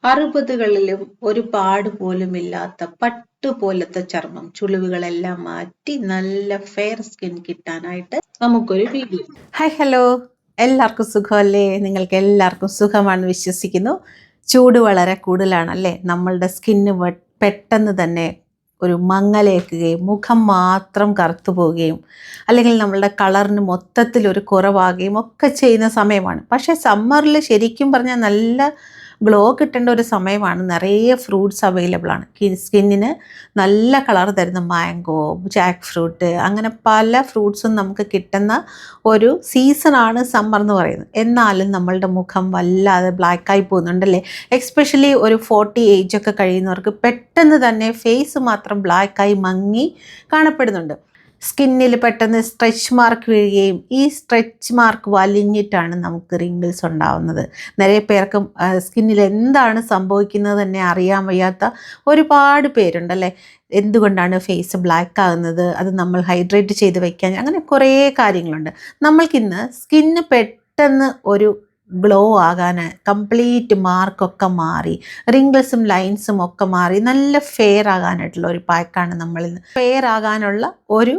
60കളിലും ഒരു പാട് പോലുമില്ലാത്ത പട്ടുപോലത്തെ ചർമ്മം, ചുളിവുകളെല്ലാം മാറ്റി നല്ല ഫെയർ സ്കിൻ കിട്ടാനായിട്ട് നമുക്കൊരു വീഡിയോ. ഹലോ, എല്ലാവർക്കും സുഖമല്ലേ? നിങ്ങൾക്ക് എല്ലാവർക്കും സുഖമാണെന്ന് വിശ്വസിക്കുന്നു. ചൂട് വളരെ കൂടുതലാണല്ലേ? നമ്മളുടെ സ്കിന്ന് പെട്ടെന്ന് തന്നെ ഒരു മങ്ങലേക്കുകയും മുഖം മാത്രം കറുത്തു പോവുകയും അല്ലെങ്കിൽ നമ്മളുടെ കളറിന് മൊത്തത്തിലൊരു കുറവാകുകയും ഒക്കെ ചെയ്യുന്ന സമയമാണ്. പക്ഷേ സമ്മറിൽ ശരിക്കും പറഞ്ഞാൽ നല്ല ഗ്ലോ കിട്ടേണ്ട ഒരു സമയമാണ്. നിറയെ ഫ്രൂട്ട്സ് അവൈലബിൾ ആണ്. സ്കിന്നിന് നല്ല കളർ തരുന്ന മാംഗോ, ജാക്ക് ഫ്രൂട്ട്, അങ്ങനെ പല ഫ്രൂട്ട്സും നമുക്ക് കിട്ടുന്ന ഒരു സീസണാണ് സമ്മർ എന്ന് പറയുന്നത്. എന്നാലും നമ്മളുടെ മുഖം വല്ലാതെ ബ്ലാക്കായി പോകുന്നുണ്ടല്ലേ? എക്സ്പെഷ്യലി ഒരു 40 ഏജ് ഒക്കെ കഴിയുന്നവർക്ക് പെട്ടെന്ന് തന്നെ ഫേസ് മാത്രം ബ്ലാക്കായി മങ്ങി കാണപ്പെടുന്നുണ്ട്. സ്കിന്നിൽ പെട്ടെന്ന് സ്ട്രെച്ച് മാർക്ക് വീഴുകയും ഈ സ്ട്രെച്ച് മാർക്ക് വലിഞ്ഞിട്ടാണ് നമുക്ക് റിങ്കിൾസ് ഉണ്ടാവുന്നത്. നിറയെ പേർക്കും സ്കിന്നിൽ എന്താണ് സംഭവിക്കുന്നത് തന്നെ അറിയാൻ വയ്യാത്ത ഒരുപാട് പേരുണ്ടല്ലേ? എന്തുകൊണ്ടാണ് ഫേസ് ബ്ലാക്ക് ആകുന്നത്, അത് നമ്മൾ ഹൈഡ്രേറ്റ് ചെയ്ത് വെക്കാൻ, അങ്ങനെ കുറേ കാര്യങ്ങളുണ്ട്. നമ്മൾക്കിന്ന് സ്കിന്ന് പെട്ടെന്ന് ഒരു ഗ്ലോ ആകാൻ, കംപ്ലീറ്റ് മാർക്കൊക്കെ മാറി, റിങ്കിൾസും ലൈൻസും ഒക്കെ മാറി നല്ല ഫെയർ ആകാനായിട്ടുള്ള ഒരു പാക്കാണ് നമ്മളിന്ന്. ഫെയർ ആകാനുള്ള ഒരു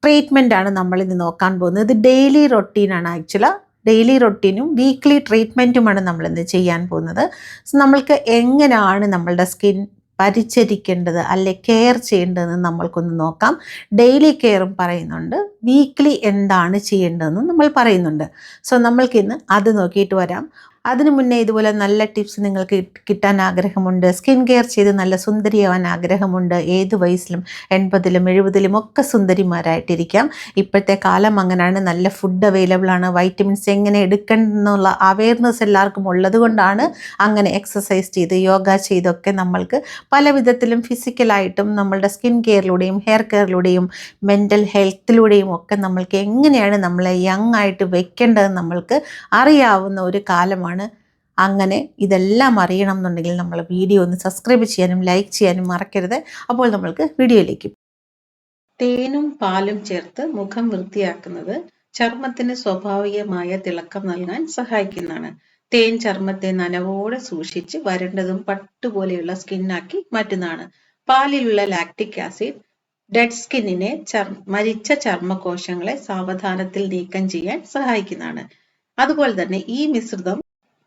ട്രീറ്റ്മെൻറ്റാണ് നമ്മളിന്ന് നോക്കാൻ പോകുന്നത്. ഇത് ഡെയിലി റൊട്ടീനാണ്. ഡെയിലി റൊട്ടീനും വീക്ക്ലി ട്രീറ്റ്മെൻറ്റുമാണ് നമ്മളിന്ന് ചെയ്യാൻ പോകുന്നത്. സോ നമ്മൾക്ക് എങ്ങനെയാണ് നമ്മളുടെ സ്കിൻ പരിചരിക്കേണ്ടത് അല്ലെ കെയർ ചെയ്യേണ്ടതെന്ന് നമ്മൾക്കൊന്ന് നോക്കാം. ഡെയിലി കെയറും പറയുന്നുണ്ട്, വീക്ക്ലി എന്താണ് ചെയ്യേണ്ടതെന്നും നമ്മൾ പറയുന്നുണ്ട്. സോ നമ്മൾക്കിന്ന് അത് നോക്കിയിട്ട് വരാം. അതിനു മുന്നേ ഇതുപോലെ നല്ല ടിപ്സ് നിങ്ങൾക്ക് കിട്ടാൻ ആഗ്രഹമുണ്ട്, സ്കിൻ കെയർ ചെയ്ത് നല്ല സുന്ദരിയാവാൻ ആഗ്രഹമുണ്ട്, ഏത് വയസ്സിലും 80ലും 70ലും ഒക്കെ സുന്ദരിമാരായിട്ടിരിക്കാം. ഇപ്പോഴത്തെ കാലം അങ്ങനെയാണ്. നല്ല ഫുഡ് അവൈലബിൾ ആണ്. വൈറ്റമിൻസ് എങ്ങനെ എടുക്കണമെന്നുള്ള അവയർനെസ് എല്ലാവർക്കും ഉള്ളത് കൊണ്ടാണ് അങ്ങനെ എക്സസൈസ് ചെയ്ത് യോഗ ചെയ്തൊക്കെ നമ്മൾക്ക് പല വിധത്തിലും ഫിസിക്കലായിട്ടും നമ്മളുടെ സ്കിൻ കെയറിലൂടെയും ഹെയർ കെയറിലൂടെയും മെൻ്റൽ ഹെൽത്തിലൂടെയും ഒക്കെ നമ്മൾക്ക് എങ്ങനെയാണ് നമ്മളെ യങ് ആയിട്ട് വെക്കേണ്ടതെന്ന് നമ്മൾക്ക് അറിയാവുന്ന ഒരു കാലമാണ്. അങ്ങനെ ഇതെല്ലാം അറിയണം എന്നുണ്ടെങ്കിൽ നമ്മൾ വീഡിയോ ഒന്ന് സബ്സ്ക്രൈബ് ചെയ്യാനും ലൈക്ക് ചെയ്യാനും മറക്കരുത്. അപ്പോൾ നമ്മൾക്ക് വീഡിയോയിലേക്ക്. തേനും പാലും ചേർത്ത് മുഖം വൃത്തിയാക്കുന്നത് ചർമ്മത്തിന് സ്വാഭാവികമായ തിളക്കം നൽകാൻ സഹായിക്കുന്നതാണ്. തേൻ ചർമ്മത്തെ നനവോടെ സൂക്ഷിച്ച് വരണ്ടതും പട്ടുപോലെയുള്ള സ്കിന്നാക്കി മാറ്റുന്നതാണ്. പാലിലുള്ള ലാക്റ്റിക് ആസിഡ് ഡെഡ് സ്കിന്നിനെ മരിച്ച ചർമ്മകോശങ്ങളെ സാവധാനത്തിൽ നീക്കം ചെയ്യാൻ സഹായിക്കുന്നതാണ്. അതുപോലെ തന്നെ ഈ മിശ്രിതം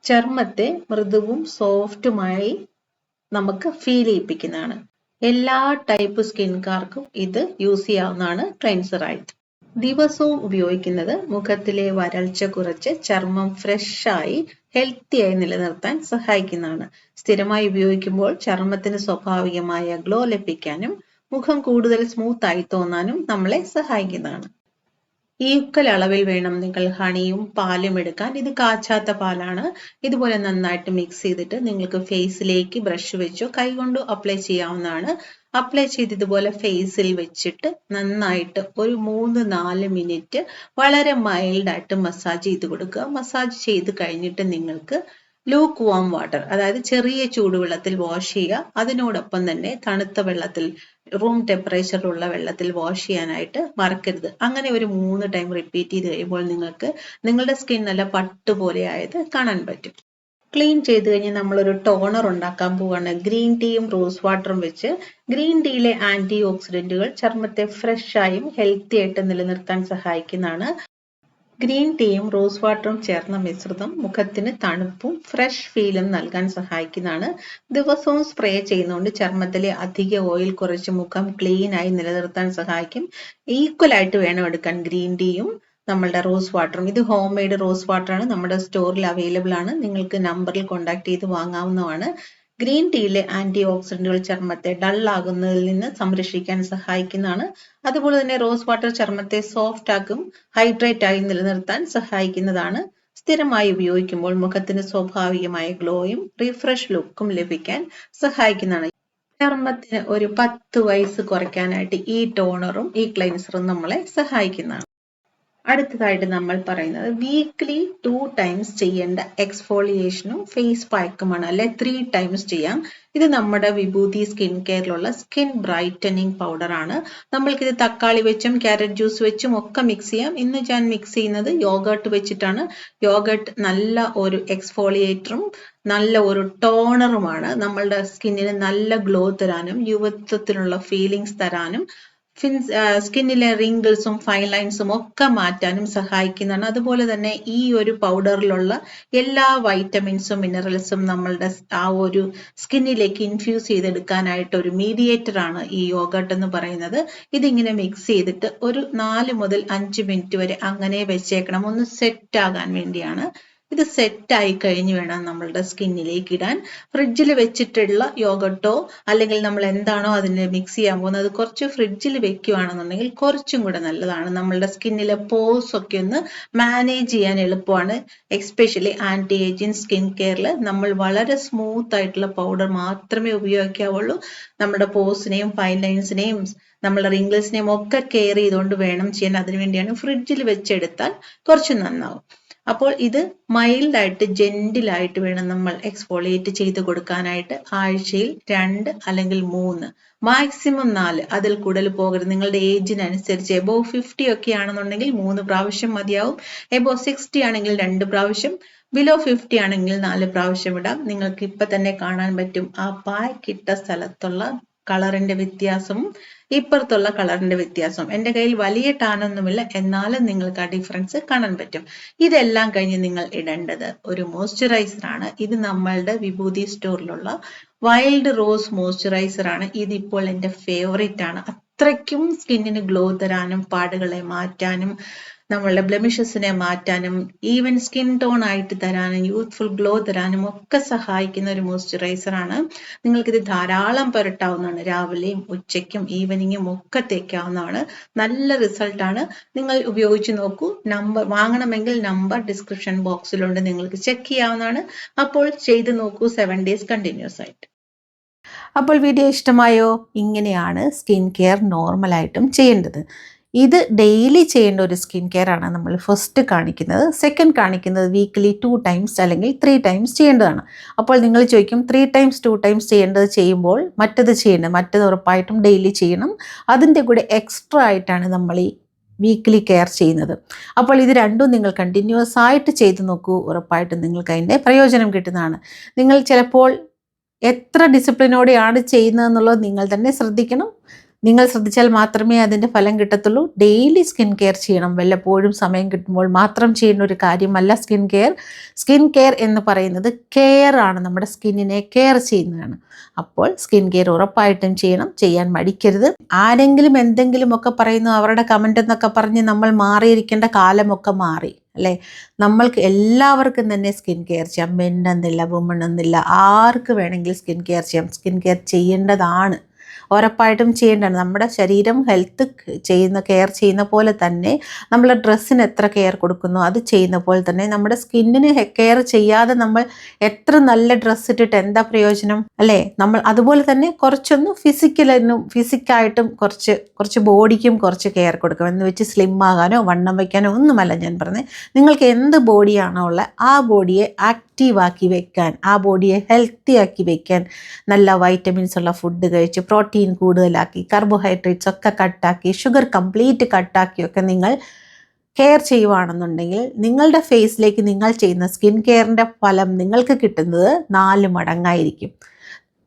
ചർമ്മത്തെ മൃദുവും സോഫ്റ്റുമായി നമുക്ക് ഫീൽ ചെയ്യിപ്പിക്കുന്നതാണ്. എല്ലാ ടൈപ്പ് സ്കിൻകാർക്കും ഇത് യൂസ് ചെയ്യാവുന്നതാണ് ക്ലെൻസറായിട്ട്. ദിവസവും ഉപയോഗിക്കുന്നത് മുഖത്തിലെ വരൾച്ച കുറച്ച് ചർമ്മം ഫ്രഷായി ഹെൽത്തിയായി നിലനിർത്താൻ സഹായിക്കുന്നതാണ്. സ്ഥിരമായി ഉപയോഗിക്കുമ്പോൾ ചർമ്മത്തിന് സ്വാഭാവികമായ ഗ്ലോ ലഭിക്കാനും മുഖം കൂടുതൽ സ്മൂത്തായി തോന്നാനും നമ്മളെ സഹായിക്കുന്നതാണ്. ഈക്വൽ അളവിൽ വേണം നിങ്ങൾ ഹണിയും പാലും എടുക്കാൻ. ഇത് കാച്ചാത്ത പാലാണ്. ഇതുപോലെ നന്നായിട്ട് മിക്സ് ചെയ്തിട്ട് നിങ്ങൾക്ക് ഫേസിലേക്ക് ബ്രഷ് വെച്ചോ കൈകൊണ്ടോ അപ്ലൈ ചെയ്യാവുന്നതാണ്. അപ്ലൈ ചെയ്ത് ഇതുപോലെ ഫേസിൽ വെച്ചിട്ട് നന്നായിട്ട് ഒരു 3-4 മിനിറ്റ് വളരെ മൈൽഡായിട്ട് മസാജ് ചെയ്ത് കൊടുക്കുക. മസാജ് ചെയ്ത് കഴിഞ്ഞിട്ട് നിങ്ങൾക്ക് ലൂക്ക് വാം വാട്ടർ, അതായത് ചെറിയ ചൂടുവെള്ളത്തിൽ വാഷ് ചെയ്യുക. അതിനോടൊപ്പം തന്നെ തണുത്ത വെള്ളത്തിൽ, റൂം ടെമ്പറേച്ചറിലുള്ള വെള്ളത്തിൽ വാഷ് ചെയ്യാനായിട്ട് മറക്കരുത്. അങ്ങനെ ഒരു 3 ടൈം റിപ്പീറ്റ് ചെയ്ത് കഴിയുമ്പോൾ നിങ്ങൾക്ക് നിങ്ങളുടെ സ്കിൻ നല്ല പട്ടുപോലെ ആയത് കാണാൻ പറ്റും. ക്ലീൻ ചെയ്ത് കഴിഞ്ഞ് നമ്മളൊരു ടോണർ ഉണ്ടാക്കാൻ പോവാണ്. ഗ്രീൻ ടീയും റോസ് വാട്ടറും വെച്ച്. ഗ്രീൻ ടീയിലെ ആന്റി ഓക്സിഡന്റുകൾ ചർമ്മത്തെ ഫ്രഷായും ഹെൽത്തി ആയിട്ട് നിലനിർത്താൻ സഹായിക്കുന്നതാണ്. ഗ്രീൻ ടീയും റോസ് വാട്ടറും ചേർന്ന മിശ്രിതം മുഖത്തിന് തണുപ്പും ഫ്രഷ് ഫീലും നൽകാൻ സഹായിക്കുന്നതാണ്. ദിവസവും സ്പ്രേ ചെയ്യുന്നതുകൊണ്ട് ചർമ്മത്തിലെ അധിക ഓയിൽ കുറച്ച് മുഖം ക്ലീൻ ആയി നിലനിർത്താൻ സഹായിക്കും. ഈക്വൽ ആയിട്ട് വേണം എടുക്കാൻ ഗ്രീൻ ടീയും നമ്മളുടെ റോസ് വാട്ടറും. ഇത് ഹോം മെയ്ഡ് റോസ് വാട്ടറാണ്, നമ്മുടെ സ്റ്റോറിൽ അവൈലബിൾ ആണ്. നിങ്ങൾക്ക് നമ്പറിൽ കോൺടാക്ട് ചെയ്ത് വാങ്ങാവുന്നതാണ്. ഗ്രീൻ ടീയിലെ ആന്റി ഓക്സിഡന്റുകൾ ചർമ്മത്തെ ഡൾ ആകുന്നതിൽ നിന്ന് സംരക്ഷിക്കാൻ സഹായിക്കുന്നതാണ്. അതുപോലെ തന്നെ റോസ് വാട്ടർ ചർമ്മത്തെ സോഫ്റ്റ് ആക്കും, ഹൈഡ്രേറ്റ് ആയി നിലനിർത്താൻ സഹായിക്കുന്നതാണ്. സ്ഥിരമായി ഉപയോഗിക്കുമ്പോൾ മുഖത്തിന് സ്വാഭാവികമായ ഗ്ലോയും റിഫ്രഷ് ലുക്കും ലഭിക്കാൻ സഹായിക്കുന്നതാണ്. ചർമ്മത്തിന് ഒരു 10 വയസ്സ് കുറയ്ക്കാനായിട്ട് ഈ ടോണറും ഈ ക്ലെൻസറും നമ്മളെ സഹായിക്കുന്നതാണ്. അടുത്തതായിട്ട് നമ്മൾ പറയുന്നത് വീക്ക്ലി 2 ടൈംസ് ചെയ്യേണ്ട എക്സ്ഫോളിയേഷനും ഫേസ് പാക്കുമാണ്, അല്ലെ 3 ടൈംസ് ചെയ്യാം. ഇത് നമ്മുടെ വിഭൂതി സ്കിൻ കെയറിലുള്ള സ്കിൻ ബ്രൈറ്റനിങ് പൗഡർ ആണ്. നമ്മൾക്കിത് തക്കാളി വെച്ചും ക്യാരറ്റ് ജ്യൂസ് വെച്ചും ഒക്കെ മിക്സ് ചെയ്യാം. ഇന്ന് ഞാൻ മിക്സ് ചെയ്യുന്നത് യോഗർട്ട് വെച്ചിട്ടാണ്. യോഗർട്ട് നല്ല ഒരു എക്സ്ഫോളിയേറ്ററും നല്ല ഒരു ടോണറുമാണ്. നമ്മളുടെ സ്കിന്നിന് നല്ല ഗ്ലോ തരാനും യുവത്വത്തിനുള്ള ഫീലിങ്സ് തരാനും സ്കിന്നിലെ റിങ്കിൾസും ഫൈൻ ലൈൻസും ഒക്കെ മാറ്റാനും സഹായിക്കുന്നതാണ്. അതുപോലെ തന്നെ ഈ ഒരു പൗഡറിലുള്ള എല്ലാ വൈറ്റമിൻസും മിനറൽസും നമ്മളുടെ ആ ഒരു സ്കിന്നിലേക്ക് ഇൻഫ്യൂസ് ചെയ്തെടുക്കാനായിട്ട് ഒരു മീഡിയേറ്റർ ആണ് ഈ യോഗർട്ട് എന്ന് പറയുന്നത്. ഇതിങ്ങനെ മിക്സ് ചെയ്തിട്ട് ഒരു 4 മുതൽ 5 മിനിറ്റ് വരെ അങ്ങനെ വെച്ചേക്കണം, ഒന്ന് സെറ്റ് ആകാൻ വേണ്ടിയാണ്. ഇത് സെറ്റ് ആയി കഴിഞ്ഞ് വേണം നമ്മളുടെ സ്കിന്നിലേക്ക് ഇടാൻ. ഫ്രിഡ്ജിൽ വെച്ചിട്ടുള്ള യോഗർട്ടോ അല്ലെങ്കിൽ നമ്മൾ എന്താണോ അതിന് മിക്സ് ചെയ്യാൻ പോകുന്നത് അത് കുറച്ച് ഫ്രിഡ്ജിൽ വെക്കുകയാണെന്നുണ്ടെങ്കിൽ കുറച്ചും കൂടെ നല്ലതാണ്. നമ്മളുടെ സ്കിന്നിലെ പോസ് ഒക്കെ ഒന്ന് മാനേജ് ചെയ്യാൻ എളുപ്പമാണ്. എസ്പെഷ്യലി ആന്റി ഏജിങ് സ്കിൻ കെയറിൽ നമ്മൾ വളരെ സ്മൂത്ത് ആയിട്ടുള്ള പൗഡർ മാത്രമേ ഉപയോഗിക്കാവുള്ളൂ. നമ്മുടെ പോസിനെയും ഫൈൻ ലൈൻസിനെയും നമ്മളെ റിങ്കിൾസിനെയും ഒക്കെ കെയർ ചെയ്തുകൊണ്ട് വേണം ചെയ്യാൻ. അതിനുവേണ്ടിയാണ് ഫ്രിഡ്ജിൽ വെച്ചെടുത്താൽ കുറച്ച് നന്നാവും. അപ്പോൾ ഇത് മൈൽഡ് ആയിട്ട് ജെന്റിലായിട്ട് വേണം നമ്മൾ എക്സ്ഫോളിയേറ്റ് ചെയ്ത് കൊടുക്കാനായിട്ട്. ആഴ്ചയിൽ 2 അല്ലെങ്കിൽ 3, മാക്സിമം 4, അതിൽ കൂടുതൽ പോകരുത്. നിങ്ങളുടെ ഏജിനനുസരിച്ച് എബോവ് 50 ഒക്കെ ആണെന്നുണ്ടെങ്കിൽ 3 പ്രാവശ്യം മതിയാവും. എബോവ് 60 ആണെങ്കിൽ 2 പ്രാവശ്യം, ബിലോ 50 ആണെങ്കിൽ 4 പ്രാവശ്യം ഇടാം. നിങ്ങൾക്ക് ഇപ്പൊ തന്നെ കാണാൻ പറ്റും ആ പാക്ക് ഇട്ട സ്ഥലത്തുള്ള കളറിന്റെ വ്യത്യാസവും ഇപ്പുറത്തുള്ള കളറിന്റെ വ്യത്യാസം. എൻ്റെ കയ്യിൽ വലിയ ടാനൊന്നുമില്ല, എന്നാലും നിങ്ങൾക്ക് ആ ഡിഫറൻസ് കാണാൻ പറ്റും. ഇതെല്ലാം കഴിഞ്ഞ് നിങ്ങൾ ഇടേണ്ടത് ഒരു മോയ്സ്ചറൈസർ ആണ്. ഇത് നമ്മളുടെ വിഭൂതി സ്റ്റോറിലുള്ള വൈൽഡ് റോസ് മോയ്സ്ചറൈസർ ആണ്. ഇതിപ്പോൾ എൻ്റെ ഫേവറേറ്റ് ആണ്. അത്രയ്ക്കും സ്കിന്നിന് ഗ്ലോ തരാനും പാടുകളെ മാറ്റാനും നമ്മളുടെ ബ്ലെമിഷസിനെ മാറ്റാനും ഈവൻ സ്കിൻ ടോൺ ആയിട്ട് തരാനും യൂത്ത്ഫുൾ ഗ്ലോ തരാനും ഒക്കെ സഹായിക്കുന്ന ഒരു മോയ്സ്ചറൈസർ ആണ്. നിങ്ങൾക്കിത് ധാരാളം പുരട്ടാവുന്നതാണ്. രാവിലെയും ഉച്ചയ്ക്കും ഈവനിങ്ങും ഒക്കെ തേക്കാവുന്നതാണ്. നല്ല റിസൾട്ടാണ്. നിങ്ങൾ ഉപയോഗിച്ച് നോക്കൂ. വാങ്ങണമെങ്കിൽ നമ്പർ ഡിസ്ക്രിപ്ഷൻ ബോക്സിലുണ്ട്, നിങ്ങൾക്ക് ചെക്ക് ചെയ്യാവുന്നതാണ്. അപ്പോൾ ചെയ്ത് നോക്കൂ 7 days കണ്ടിന്യൂസ് ആയിട്ട്. അപ്പോൾ വീഡിയോ ഇഷ്ടമായോ? ഇങ്ങനെയാണ് സ്കിൻ കെയർ നോർമലായിട്ടും ചെയ്യേണ്ടത്. ഇത് ഡെയിലി ചെയ്യേണ്ട ഒരു സ്കിൻ കെയർ ആണ് നമ്മൾ ഫസ്റ്റ് കാണിക്കുന്നത്. സെക്കൻഡ് കാണിക്കുന്നത് വീക്ക്ലി 2 ടൈംസ് അല്ലെങ്കിൽ 3 ടൈംസ് ചെയ്യേണ്ടതാണ്. അപ്പോൾ നിങ്ങൾ ചോദിക്കും 3 ടൈംസ് 2 ടൈംസ് ചെയ്യേണ്ടത് ചെയ്യുമ്പോൾ മറ്റത് ഉറപ്പായിട്ടും ഡെയിലി ചെയ്യണം. അതിൻ്റെ കൂടെ എക്സ്ട്രാ ആയിട്ടാണ് നമ്മൾ ഈ വീക്ക്ലി കെയർ ചെയ്യുന്നത്. അപ്പോൾ ഇത് രണ്ടും നിങ്ങൾ കണ്ടിന്യൂസ് ആയിട്ട് ചെയ്ത് നോക്കൂ. ഉറപ്പായിട്ടും നിങ്ങൾക്ക് അതിൻ്റെ പ്രയോജനം കിട്ടുന്നതാണ്. നിങ്ങൾ ചിലപ്പോൾ എത്ര ഡിസിപ്ലിനോടെയാണ് ചെയ്യുന്നതെന്നുള്ളത് നിങ്ങൾ തന്നെ ശ്രദ്ധിക്കണം. നിങ്ങൾ ശ്രദ്ധിച്ചാൽ മാത്രമേ അതിൻ്റെ ഫലം കിട്ടത്തുള്ളൂ. ഡെയിലി സ്കിൻ കെയർ ചെയ്യണം. വല്ലപ്പോഴും സമയം കിട്ടുമ്പോൾ മാത്രം ചെയ്യുന്ന ഒരു കാര്യമല്ല സ്കിൻ കെയർ. സ്കിൻ കെയർ എന്ന് പറയുന്നത് കെയർ ആണ്, നമ്മുടെ സ്കിന്നിനെ കെയർ ചെയ്യുന്നതാണ്. അപ്പോൾ സ്കിൻ കെയർ ഉറപ്പായിട്ടും ചെയ്യണം, ചെയ്യാൻ മടിക്കരുത്. ആരെങ്കിലും എന്തെങ്കിലുമൊക്കെ പറയുന്നു, അവരുടെ കമൻ്റ് എന്നൊക്കെ പറഞ്ഞ് നമ്മൾ മാറിയിരിക്കേണ്ട കാലമൊക്കെ മാറി അല്ലേ. നമ്മൾക്ക് എല്ലാവർക്കും തന്നെ സ്കിൻ കെയർ ചെയ്യാം. മെൻ എന്നില്ല, വുമൺ എന്നില്ല, ആർക്ക് വേണമെങ്കിലും സ്കിൻ കെയർ ചെയ്യാം. സ്കിൻ കെയർ ചെയ്യേണ്ടതാണ്, ഉറപ്പായിട്ടും ചെയ്യേണ്ടതാണ്. നമ്മുടെ ശരീരം ഹെൽത്ത് കെയർ ചെയ്യുന്ന പോലെ തന്നെ നമ്മൾ ഡ്രസ്സിന് എത്ര കെയർ കൊടുക്കുന്നു അത് ചെയ്യുന്ന പോലെ തന്നെ നമ്മുടെ സ്കിന്നിന് കെയർ ചെയ്യാതെ നമ്മൾ എത്ര നല്ല ഡ്രസ്സ് ഇട്ടിട്ട് എന്താ പ്രയോജനം അല്ലേ. നമ്മൾ അതുപോലെ തന്നെ കുറച്ചൊന്ന് ഫിസിക്കായിട്ടും കുറച്ച് ബോഡിക്കും കുറച്ച് കെയർ കൊടുക്കും. എന്ന് വെച്ച് സ്ലിം ആകാനോ വണ്ണം വയ്ക്കാനോ ഒന്നുമല്ല ഞാൻ പറഞ്ഞത്. നിങ്ങൾക്ക് എന്ത് ബോഡിയാണോ ഉള്ളത് ആ ബോഡിയെ ആക്റ്റീവാക്കി വെക്കാൻ, ആ ബോഡിയെ ഹെൽത്തി ആക്കി വെക്കാൻ നല്ല വൈറ്റമിൻസ് ഉള്ള ഫുഡ് കഴിച്ച് പ്രോട്ടീൻ കൂടുതലാക്കി കാർബോഹൈഡ്രേറ്റ്സ് ഒക്കെ കട്ടാക്കി ഷുഗർ കംപ്ലീറ്റ് കട്ടാക്കിയൊക്കെ നിങ്ങൾ കെയർ ചെയ്യുവാണെന്നുണ്ടെങ്കിൽ നിങ്ങളുടെ ഫേസിലേക്ക് നിങ്ങൾ ചെയ്യുന്ന സ്കിൻ കെയറിൻ്റെ ഫലം നിങ്ങൾക്ക് കിട്ടുന്നത് 4 മടങ്ങായിരിക്കും.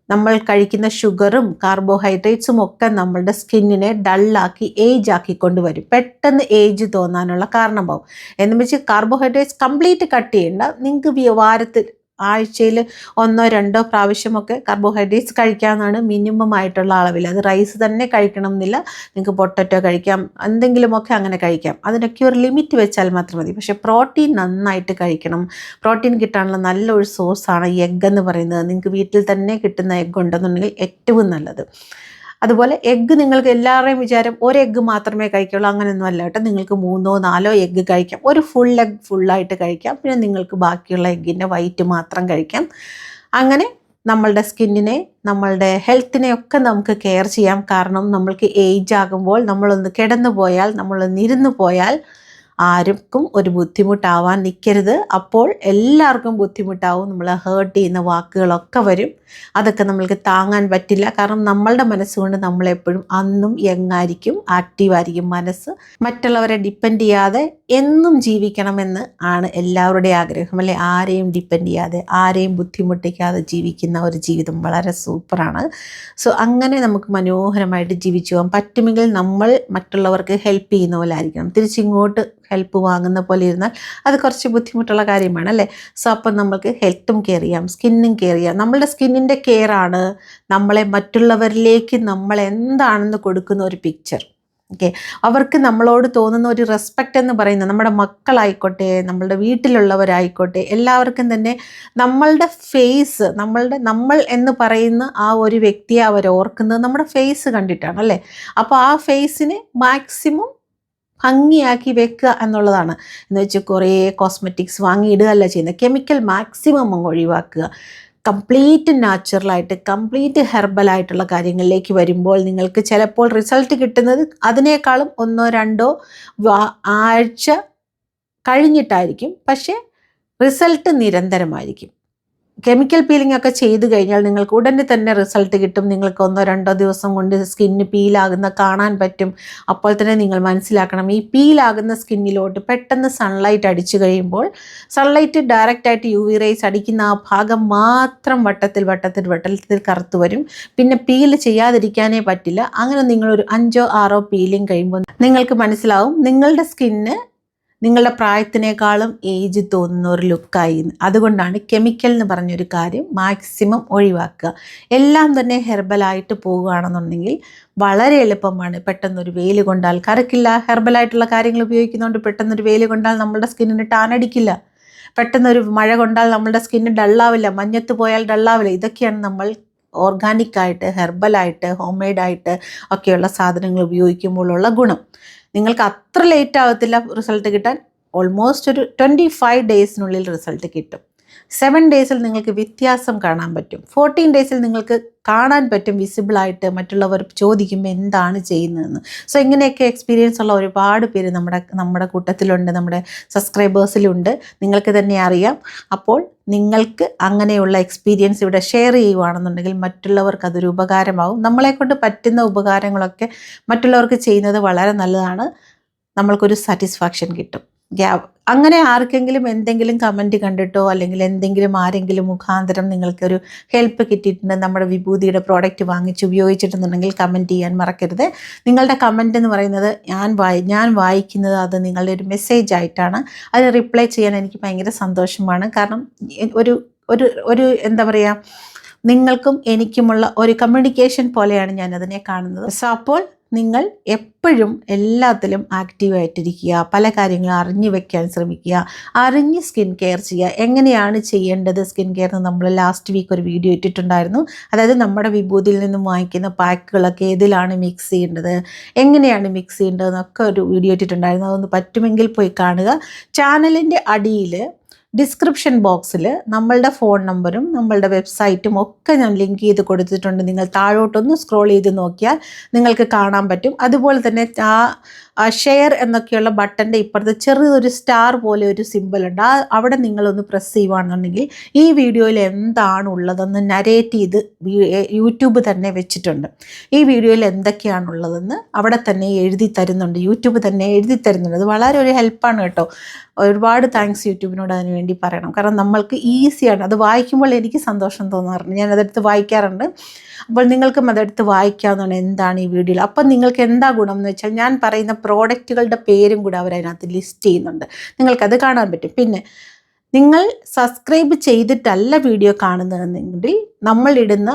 നമ്മൾ കഴിക്കുന്ന ഷുഗറും കാർബോഹൈഡ്രേറ്റ്സും ഒക്കെ നമ്മളുടെ സ്കിന്നിനെ ഡള്ളാക്കി ഏജ് ആക്കിക്കൊണ്ടുവരും. പെട്ടെന്ന് ഏജ് തോന്നാനുള്ള കാരണമാവും. എന്ന് വെച്ച് കാർബോഹൈഡ്രേറ്റ്സ് കംപ്ലീറ്റ് കട്ട് ചെയ്യേണ്ട. നിങ്ങൾക്ക് ആഴ്ചയിൽ 1-2 പ്രാവശ്യമൊക്കെ കാർബോഹൈഡ്രേറ്റ്സ് കഴിക്കാവുന്നതാണ് മിനിമം ആയിട്ടുള്ള അളവിൽ. അത് റൈസ് തന്നെ കഴിക്കണം എന്നില്ല, നിങ്ങൾക്ക് പൊട്ടറ്റോ കഴിക്കാം, എന്തെങ്കിലുമൊക്കെ അങ്ങനെ കഴിക്കാം. അതിനൊക്കെ ഒരു ലിമിറ്റ് വെച്ചാൽ മാത്രം മതി. പക്ഷേ പ്രോട്ടീൻ നന്നായിട്ട് കഴിക്കണം. പ്രോട്ടീൻ കിട്ടാനുള്ള നല്ലൊരു സോഴ്സാണ് ഈ എഗ്ഗ് എന്ന് പറയുന്നത്. നിങ്ങൾക്ക് വീട്ടിൽ തന്നെ കിട്ടുന്ന എഗ്ഗ് ഉണ്ടെന്നുണ്ടെങ്കിൽ ഏറ്റവും നല്ലത്. അതുപോലെ എഗ്ഗ് നിങ്ങൾക്ക് എല്ലാവരുടെയും വിചാരം ഒരു എഗ്ഗ് മാത്രമേ കഴിക്കുള്ളൂ, അങ്ങനെയൊന്നും അല്ല കേട്ടോ. നിങ്ങൾക്ക് 3-4 എഗ്ഗ് കഴിക്കാം. ഒരു ഫുൾ എഗ്ഗ് ഫുള്ളായിട്ട് കഴിക്കാം. പിന്നെ നിങ്ങൾക്ക് ബാക്കിയുള്ള എഗ്ഗിൻ്റെ വൈറ്റ് മാത്രം കഴിക്കാം. അങ്ങനെ നമ്മളുടെ സ്കിന്നിനെ നമ്മളുടെ ഹെൽത്തിനെയൊക്കെ നമുക്ക് കെയർ ചെയ്യാം. കാരണം നമ്മൾക്ക് ഏജ് ആകുമ്പോൾ നമ്മളൊന്ന് കിടന്നു പോയാൽ, നമ്മളൊന്ന് ഇരുന്ന് പോയാൽ ആർക്കും ഒരു ബുദ്ധിമുട്ടാവാൻ നിൽക്കരുത്. അപ്പോൾ എല്ലാവർക്കും ബുദ്ധിമുട്ടാവും. നമ്മളെ ഹേർട്ട് ചെയ്യുന്ന വാക്കുകളൊക്കെ വരും. അതൊക്കെ നമ്മൾക്ക് താങ്ങാൻ പറ്റില്ല. കാരണം നമ്മളുടെ മനസ്സുകൊണ്ട് നമ്മളെപ്പോഴും അന്നും യങ്ങായിരിക്കും, ആക്റ്റീവായിരിക്കും മനസ്സ്. മറ്റുള്ളവരെ ഡിപ്പെൻഡ് ചെയ്യാതെ എന്നും ജീവിക്കണമെന്ന് ആണ് എല്ലാവരുടെയും ആഗ്രഹം അല്ലേ? ആരെയും ഡിപ്പെൻഡ് ചെയ്യാതെ, ആരെയും ബുദ്ധിമുട്ടിക്കാതെ ജീവിക്കുന്ന ഒരു ജീവിതം വളരെ സൂപ്പറാണ്. സോ അങ്ങനെ നമുക്ക് മനോഹരമായിട്ട് ജീവിച്ചു പോകാൻ പറ്റുമെങ്കിൽ നമ്മൾ മറ്റുള്ളവർക്ക് ഹെൽപ്പ് ചെയ്യുന്ന പോലെ ആയിരിക്കണം. തിരിച്ചിങ്ങോട്ട് ഹെൽപ്പ് വാങ്ങുന്ന പോലെ ഇരുന്നാൽ അത് കുറച്ച് ബുദ്ധിമുട്ടുള്ള കാര്യമാണ് അല്ലേ? സോ അപ്പം നമുക്ക് ഹെൽത്തും കെയർ ചെയ്യാം, സ്കിന്നും കെയർ ചെയ്യാം. നമ്മളുടെ സ്കിന്നിൻ്റെ കെയറാണ് നമ്മളെ മറ്റുള്ളവരിലേക്ക് നമ്മൾ എന്താണെന്ന് കൊടുക്കുന്ന ഒരു പിക്ചർ. ഓക്കെ, അവർക്ക് നമ്മളോട് തോന്നുന്ന ഒരു റെസ്പെക്റ്റ് എന്ന് പറയുന്നത്, നമ്മുടെ മക്കളായിക്കോട്ടെ, നമ്മളുടെ വീട്ടിലുള്ളവരായിക്കോട്ടെ, എല്ലാവർക്കും തന്നെ നമ്മളുടെ ഫേസ്, നമ്മൾ എന്ന് പറയുന്ന ആ ഒരു വ്യക്തിയെ അവർ ഓർക്കുന്നത് നമ്മുടെ ഫേസ് കണ്ടിട്ടാണ് അല്ലേ? അപ്പോൾ ആ ഫേസിന് മാക്സിമം ഭംഗിയാക്കി വെക്കുക എന്നുള്ളതാണ്. എന്ന് വെച്ച് കുറേ കോസ്മെറ്റിക്സ് വാങ്ങിയിടുകയല്ല ചെയ്യുന്നത്. കെമിക്കൽ മാക്സിമം അങ്ങ് ഒഴിവാക്കുക. കംപ്ലീറ്റ് നാച്ചുറലായിട്ട്, കംപ്ലീറ്റ് ഹെർബലായിട്ടുള്ള കാര്യങ്ങളിലേക്ക് വരുമ്പോൾ നിങ്ങൾക്ക് ചിലപ്പോൾ റിസൾട്ട് കിട്ടുന്നത് അതിനേക്കാളും 1-2 ആഴ്ച കഴിഞ്ഞിട്ടായിരിക്കും. പക്ഷേ റിസൾട്ട് നിരന്തരമായിരിക്കും. കെമിക്കൽ പീലിംഗ് ഒക്കെ ചെയ്ത് കഴിഞ്ഞാൽ നിങ്ങൾക്ക് ഉടനെ തന്നെ റിസൾട്ട് കിട്ടും. നിങ്ങൾക്ക് 1-2 ദിവസം കൊണ്ട് സ്കിന്ന് പീലാകുന്ന കാണാൻ പറ്റും. അപ്പോൾ തന്നെ നിങ്ങൾ മനസ്സിലാക്കണം, ഈ പീലാകുന്ന സ്കിന്നിലോട്ട് പെട്ടെന്ന് സൺലൈറ്റ് അടിച്ചു കഴിയുമ്പോൾ, സൺലൈറ്റ് ഡയറക്റ്റായിട്ട് UV റേസ് അടിക്കുന്ന ആ ഭാഗം മാത്രം വട്ടത്തിൽ കറുത്ത് വരും. പിന്നെ പീൽ ചെയ്യാതിരിക്കാനേ പറ്റില്ല. അങ്ങനെ നിങ്ങളൊരു 5-6 പീലിംഗ് കഴിയുമ്പോൾ നിങ്ങൾക്ക് മനസ്സിലാവും നിങ്ങളുടെ സ്കിന്ന് നിങ്ങളുടെ പ്രായത്തിനേക്കാളും ഏജ് തോന്നുന്ന ഒരു ലുക്കായി. അതുകൊണ്ടാണ് കെമിക്കൽ എന്ന് പറഞ്ഞൊരു കാര്യം മാക്സിമം ഒഴിവാക്കുക. എല്ലാം തന്നെ ഹെർബലായിട്ട് പോവുകയാണെന്നുണ്ടെങ്കിൽ വളരെ എളുപ്പമാണ്. പെട്ടെന്നൊരു വെയിൽ കൊണ്ടാൽ കറുക്കില്ല. ഹെർബലായിട്ടുള്ള കാര്യങ്ങൾ ഉപയോഗിക്കുന്നതുകൊണ്ട് പെട്ടെന്നൊരു വെയിൽ കൊണ്ടാൽ നമ്മുടെ സ്കിന്നിന് ടാനടിക്കില്ല. പെട്ടെന്നൊരു മഴ കൊണ്ടാൽ നമ്മുടെ സ്കിന്ന് ഡള്ളാവില്ല. മഞ്ഞത്ത് പോയാൽ ഡള്ളാവില്ല. ഇതൊക്കെയാണ് നമ്മൾ ഓർഗാനിക്കായിട്ട്, ഹെർബലായിട്ട്, ഹോം മെയ്ഡായിട്ട് ഒക്കെയുള്ള സാധനങ്ങൾ ഉപയോഗിക്കുമ്പോഴുള്ള ഗുണം. നിങ്ങൾക്ക് അത്ര ലേറ്റ് ആവത്തില്ല റിസൾട്ട് കിട്ടാൻ. ഓൾമോസ്റ്റ് ഒരു 25 ഡേയ്സിനുള്ളിൽ റിസൾട്ട് കിട്ടും. 7 ഡേയ്സിൽ നിങ്ങൾക്ക് വ്യത്യാസം കാണാൻ പറ്റും. 14 ഡേയ്സിൽ നിങ്ങൾക്ക് കാണാൻ പറ്റും വിസിബിളായിട്ട്. മറ്റുള്ളവർ ചോദിക്കുമ്പോൾ എന്താണ് ചെയ്യുന്നതെന്ന്. സോ ഇങ്ങനെയൊക്കെ എക്സ്പീരിയൻസ് ഉള്ള ഒരുപാട് പേര് നമ്മുടെ കൂട്ടത്തിലുണ്ട്, നമ്മുടെ സബ്സ്ക്രൈബേഴ്സിലുണ്ട്. നിങ്ങൾക്ക് തന്നെ അറിയാം. അപ്പോൾ നിങ്ങൾക്ക് അങ്ങനെയുള്ള എക്സ്പീരിയൻസ് ഇവിടെ ഷെയർ ചെയ്യുകയാണെന്നുണ്ടെങ്കിൽ മറ്റുള്ളവർക്ക് അതൊരു ഉപകാരമാവും. നമ്മളെക്കൊണ്ട് പറ്റുന്ന ഉപകാരങ്ങളൊക്കെ മറ്റുള്ളവർക്ക് ചെയ്യുന്നത് വളരെ നല്ലതാണ്. നമ്മൾക്കൊരു സാറ്റിസ്ഫാക്ഷൻ കിട്ടും. അങ്ങനെ ആർക്കെങ്കിലും എന്തെങ്കിലും കമൻറ്റ് കണ്ടിട്ടോ അല്ലെങ്കിൽ ആരെങ്കിലും മുഖാന്തരം നിങ്ങൾക്കൊരു ഹെൽപ്പ് കിട്ടിയിട്ടുണ്ട്, നമ്മുടെ വിഭൂതിയുടെ പ്രോഡക്റ്റ് വാങ്ങിച്ച് ഉപയോഗിച്ചിട്ടുണ്ടെങ്കിൽ കമൻറ്റ് ചെയ്യാൻ മറക്കരുത്. നിങ്ങളുടെ കമൻറ്റ് എന്ന് പറയുന്നത് ഞാൻ വായിക്കുന്നത് അത് നിങ്ങളുടെ ഒരു മെസ്സേജ് ആയിട്ടാണ്. അത് റിപ്ലൈ ചെയ്യാൻ എനിക്ക് ഭയങ്കര സന്തോഷമാണ്. കാരണം ഒരു എന്താ പറയുക, നിങ്ങൾക്കും എനിക്കുമുള്ള ഒരു കമ്മ്യൂണിക്കേഷൻ പോലെയാണ് ഞാൻ അതിനെ കാണുന്നത്. സോ അപ്പോൾ നിങ്ങൾ എപ്പോഴും എല്ലാത്തിലും ആക്റ്റീവായിട്ടിരിക്കുക. പല കാര്യങ്ങളും അറിഞ്ഞു വെക്കാൻ ശ്രമിക്കുക. അറിഞ്ഞ് സ്കിൻ കെയർ ചെയ്യുക. എങ്ങനെയാണ് ചെയ്യേണ്ടത് സ്കിൻ കെയർ എന്ന് നമ്മൾ ലാസ്റ്റ് വീക്ക് ഒരു വീഡിയോ ഇട്ടിട്ടുണ്ടായിരുന്നു. അതായത് നമ്മുടെ വിഭൂതിയിൽ നിന്നും വാങ്ങിക്കുന്ന പാക്കുകളൊക്കെ ഏതിലാണ് മിക്സ് ചെയ്യേണ്ടത്, എങ്ങനെയാണ് മിക്സ് ചെയ്യേണ്ടതെന്നൊക്കെ ഒരു വീഡിയോ ഇട്ടിട്ടുണ്ടായിരുന്നു. അതൊന്ന് പറ്റുമെങ്കിൽ പോയി കാണുക. ചാനലിൻ്റെ അടിയിൽ ഡിസ്ക്രിപ്ഷൻ ബോക്സിൽ നമ്മളുടെ ഫോൺ നമ്പറും നമ്മളുടെ വെബ്സൈറ്റും ഒക്കെ ഞാൻ ലിങ്ക് ചെയ്ത് കൊടുത്തിട്ടുണ്ട്. നിങ്ങൾ താഴോട്ടൊന്ന് സ്ക്രോൾ ചെയ്ത് നോക്കിയാൽ നിങ്ങൾക്ക് കാണാൻ പറ്റും. അതുപോലെ തന്നെ ഷെയർ എന്നൊക്കെയുള്ള ബട്ടൻ്റെ ഇപ്പുറത്ത് ചെറിയൊരു സ്റ്റാർ പോലെ ഒരു സിമ്പിൾ ഉണ്ട്. അവിടെ നിങ്ങളൊന്ന് പ്രസ് ചെയ്യുകയാണെന്നുണ്ടെങ്കിൽ ഈ വീഡിയോയിൽ എന്താണ് ഉള്ളതെന്ന് നരേറ്റ് ചെയ്ത് യൂട്യൂബ് തന്നെ വെച്ചിട്ടുണ്ട്. ഈ വീഡിയോയിൽ എന്തൊക്കെയാണുള്ളതെന്ന് അവിടെ തന്നെ എഴുതി തരുന്നുണ്ട്. യൂട്യൂബ് തന്നെ എഴുതി തരുന്നുണ്ട്. അത് വളരെ ഒരു ഹെൽപ്പാണ് കേട്ടോ. ഒരുപാട് താങ്ക്സ് യൂട്യൂബിനോട് അതിന് വേണ്ടി പറയണം. കാരണം നമ്മൾക്ക് ഈസിയാണ്. അത് വായിക്കുമ്പോൾ എനിക്ക് സന്തോഷം തോന്നാറുണ്ട്. ഞാൻ അതെടുത്ത് വായിക്കാറുണ്ട്. അപ്പോൾ നിങ്ങൾക്കും അതെടുത്ത് വായിക്കാവുന്നതാണ് എന്താണ് ഈ വീഡിയോയിൽ. അപ്പം നിങ്ങൾക്ക് എന്താ ഗുണം എന്ന് വെച്ചാൽ ഞാൻ പറയുന്ന പ്രോഡക്റ്റുകളുടെ പേരും കൂടെ അവരതിനകത്ത് ലിസ്റ്റ് ചെയ്യുന്നുണ്ട്. നിങ്ങൾക്കത് കാണാൻ പറ്റും. പിന്നെ നിങ്ങൾ സബ്സ്ക്രൈബ് ചെയ്തിട്ടല്ല വീഡിയോ കാണുന്നതെങ്കിൽ നമ്മളിടുന്ന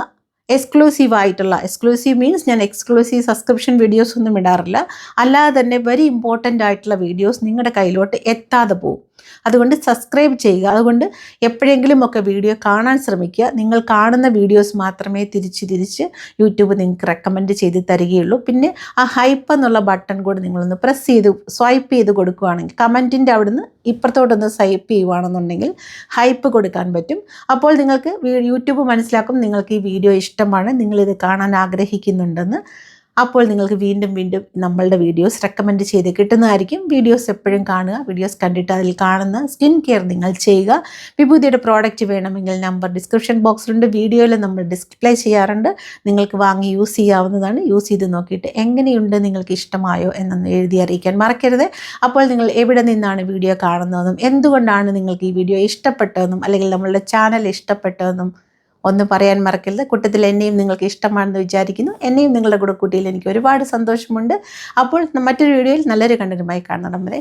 എക്സ്ക്ലൂസീവ് മീൻസ് ഞാൻ എക്സ്ക്ലൂസീവ് സബ്സ്ക്രിപ്ഷൻ വീഡിയോസ് ഒന്നും ഇടാറില്ല. അല്ലാതെ തന്നെ വെരി ഇമ്പോർട്ടൻ്റ് ആയിട്ടുള്ള വീഡിയോസ് നിങ്ങളുടെ കയ്യിലോട്ട് എത്താതെ പോകും. അതുകൊണ്ട് സബ്സ്ക്രൈബ് ചെയ്യുക. അതുകൊണ്ട് എപ്പോഴെങ്കിലും ഒക്കെ വീഡിയോ കാണാൻ ശ്രമിക്കുക. നിങ്ങൾ കാണുന്ന വീഡിയോസ് മാത്രമേ തിരിച്ച് യൂട്യൂബ് നിങ്ങൾക്ക് റെക്കമെൻഡ് ചെയ്ത് തരികയുള്ളൂ. പിന്നെ ആ ഹൈപ്പ് എന്നുള്ള ബട്ടൺ കൂടി നിങ്ങളൊന്ന് സ്വൈപ്പ് ചെയ്ത് കൊടുക്കുകയാണെങ്കിൽ, കമൻറ്റിൻ്റെ അവിടുന്ന് ഇപ്പുറത്തോട്ടൊന്ന് സ്വൈപ്പ് ചെയ്യുകയാണെന്നുണ്ടെങ്കിൽ ഹൈപ്പ് കൊടുക്കാൻ പറ്റും. അപ്പോൾ നിങ്ങൾക്ക് യൂട്യൂബ് മനസ്സിലാക്കും നിങ്ങൾക്ക് ഈ വീഡിയോ ഇഷ്ടമാണ്, നിങ്ങളിത് കാണാൻ ആഗ്രഹിക്കുന്നുണ്ടെന്ന്. അപ്പോൾ നിങ്ങൾക്ക് വീണ്ടും വീണ്ടും നമ്മളുടെ വീഡിയോസ് റെക്കമെൻഡ് ചെയ്ത് കിട്ടുന്നതായിരിക്കും. വീഡിയോസ് എപ്പോഴും കാണുക. വീഡിയോസ് കണ്ടിട്ട് അതിൽ കാണുന്ന സ്കിൻ കെയർ നിങ്ങൾ ചെയ്യുക. വിഭൂതിയുടെ പ്രോഡക്റ്റ് വേണമെങ്കിൽ നമ്പർ ഡിസ്ക്രിപ്ഷൻ ബോക്സിലുണ്ട്. വീഡിയോയിൽ നമ്മൾ ഡിസ്പ്ലേ ചെയ്യാറുണ്ട്. നിങ്ങൾക്ക് വാങ്ങി യൂസ് ചെയ്യാവുന്നതാണ്. യൂസ് ചെയ്ത് നോക്കിയിട്ട് എങ്ങനെയുണ്ട്, നിങ്ങൾക്ക് ഇഷ്ടമായോ എന്നൊന്ന് എഴുതി അറിയിക്കാൻ മറക്കരുത്. അപ്പോൾ നിങ്ങൾ എവിടെ നിന്നാണ് വീഡിയോ കാണുന്നതെന്നും എന്തുകൊണ്ടാണ് നിങ്ങൾക്ക് ഈ വീഡിയോ ഇഷ്ടപ്പെട്ടതെന്നും അല്ലെങ്കിൽ നമ്മളുടെ ചാനൽ ഇഷ്ടപ്പെട്ടതെന്നും ഒന്ന് പറയാൻ മറക്കരുത്. കൂട്ടത്തിൽ എന്നെയും നിങ്ങൾക്ക് ഇഷ്ടമാണെന്ന് വിചാരിക്കുന്നു. എന്നെയും നിങ്ങളുടെ കൂടെ കൂട്ടിയിൽ എനിക്ക് ഒരുപാട് സന്തോഷമുണ്ട്. അപ്പോൾ മറ്റൊരു വീഡിയോയിൽ നല്ലൊരു കണ്ടന്റുമായി കാണണം വരെ.